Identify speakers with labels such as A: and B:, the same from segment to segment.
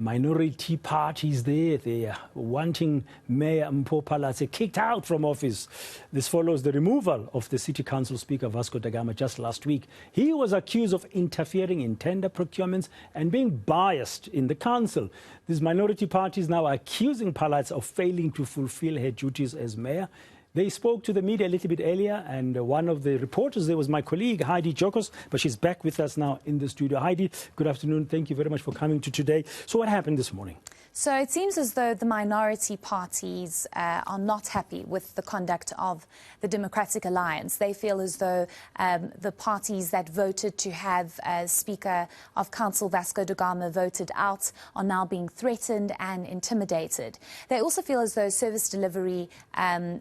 A: minority parties there. They are wanting Mayor Mpho Phalatse kicked out from office. This follows the removal of the City Council Speaker Vasco da Gama just last week. He was accused of interfering in tender procurements and being biased in the council. These minority parties now are accusing Phalatse of failing to fulfill her duties as mayor. They spoke to the media a little bit earlier, and one of the reporters there was my colleague, Heidi Giokos, but she's back with us now in the studio. Heidi, good afternoon. Thank you very much for coming to today. So what happened this morning?
B: So it seems as though the minority parties are not happy with the conduct of the Democratic Alliance. They feel as though the parties that voted to have Speaker of Council Vasco da Gama voted out are now being threatened and intimidated. They also feel as though service delivery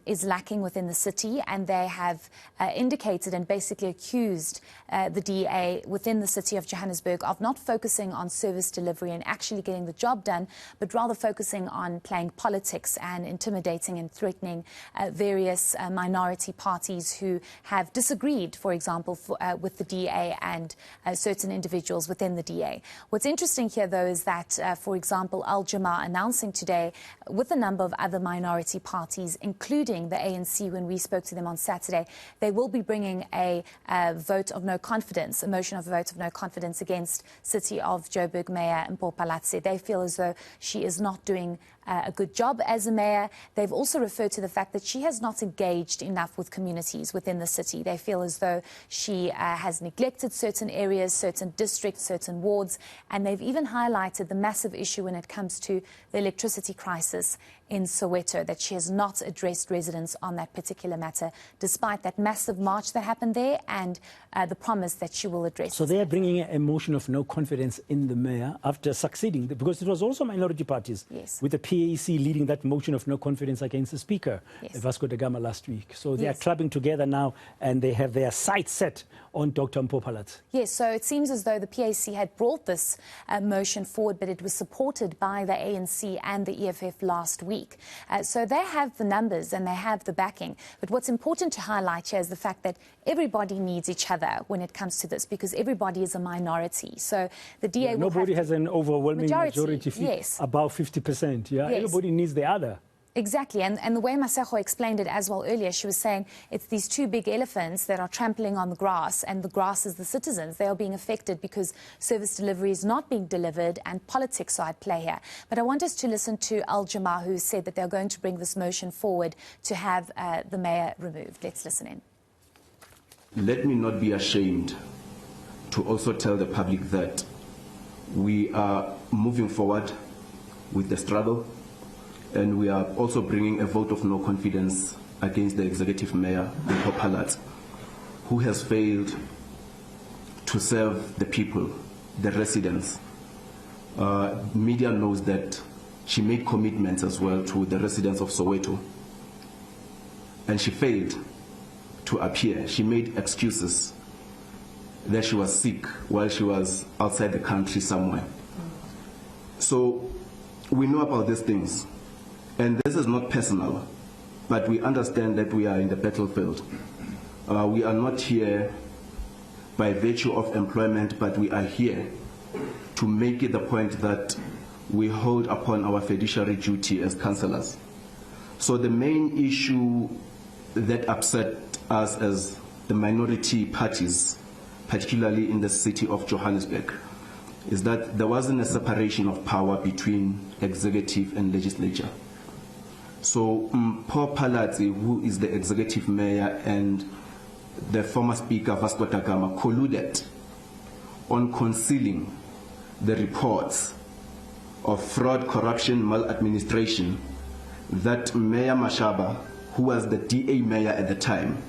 B: is lacking within the city, and they have indicated and basically accused the DA within the City of Johannesburg of not focusing on service delivery and actually getting the job done, but rather focusing on playing politics and intimidating and threatening various minority parties who have disagreed, for example, with the DA and certain individuals within the DA. What's interesting here, though, is that, for example, Al-Jama announcing today with a number of other minority parties, including the ANC, when we spoke to them on Saturday, they will be bringing a vote of no confidence, a motion of a vote of no confidence against City of Joburg Mayor Mpho Phalatse. They feel as though she is not doing a good job as a mayor. They've also referred to the fact that she has not engaged enough with communities within the city. They feel as though she has neglected certain areas, certain districts, certain wards, and they've even highlighted the massive issue when it comes to the electricity crisis in Soweto, that she has not addressed residents on that particular matter, despite that massive march that happened there and the promise that she will address.
A: So they are bringing a motion of no confidence in the mayor after succeeding, because it was also minority parties,
B: yes,
A: with the PAC leading that motion of no confidence against the speaker, yes, Vasco da Gama, last week. So they, yes, are clubbing together now, and they have their sights set on Dr. Mpho Phalatse.
B: Yes, so it seems as though the PAC had brought this motion forward, but it was supported by the ANC and the EFF last week. So they have the numbers and they have the backing. But what's important to highlight here is the fact that everybody needs each other when it comes to this, because everybody is a minority. So the DA will
A: nobody has an overwhelming majority,
B: yes,
A: above 50%. Yeah, yes, everybody needs the other.
B: Exactly, and the way Masego explained it as well earlier, she was saying it's these two big elephants that are trampling on the grass, and the grass is the citizens. They are being affected because service delivery is not being delivered and politics are at play here. But I want us to listen to Al-Jama, who said that they're going to bring this motion forward to have the mayor removed. Let's listen in.
C: Let me not be ashamed to also tell the public that we are moving forward with the struggle, and we are also bringing a vote of no confidence against the executive mayor, Mpho Phalatse, who has failed to serve the people, the residents. Media knows that she made commitments as well to the residents of Soweto, and she failed to appear. She made excuses that she was sick while she was outside the country somewhere. So we know about these things. And this is not personal, but we understand that we are in the battlefield. We are not here by virtue of employment, but we are here to make it the point that we hold upon our fiduciary duty as councillors. So the main issue that upset us as the minority parties, particularly in the City of Johannesburg, is that there wasn't a separation of power between executive and legislature. So Mpho Phalatse, who is the executive mayor, and the former speaker Vasco da Gama colluded on concealing the reports of fraud, corruption, maladministration that Mayor Mashaba, who was the DA mayor at the time,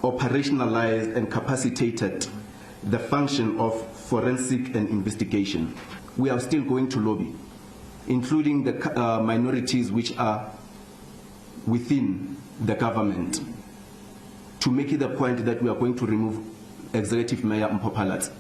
C: operationalized and capacitated the function of forensic and investigation. We are still going to lobby, including the minorities which are within the government, to make it the point that we are going to remove Executive Mayor Mpho Phalatse.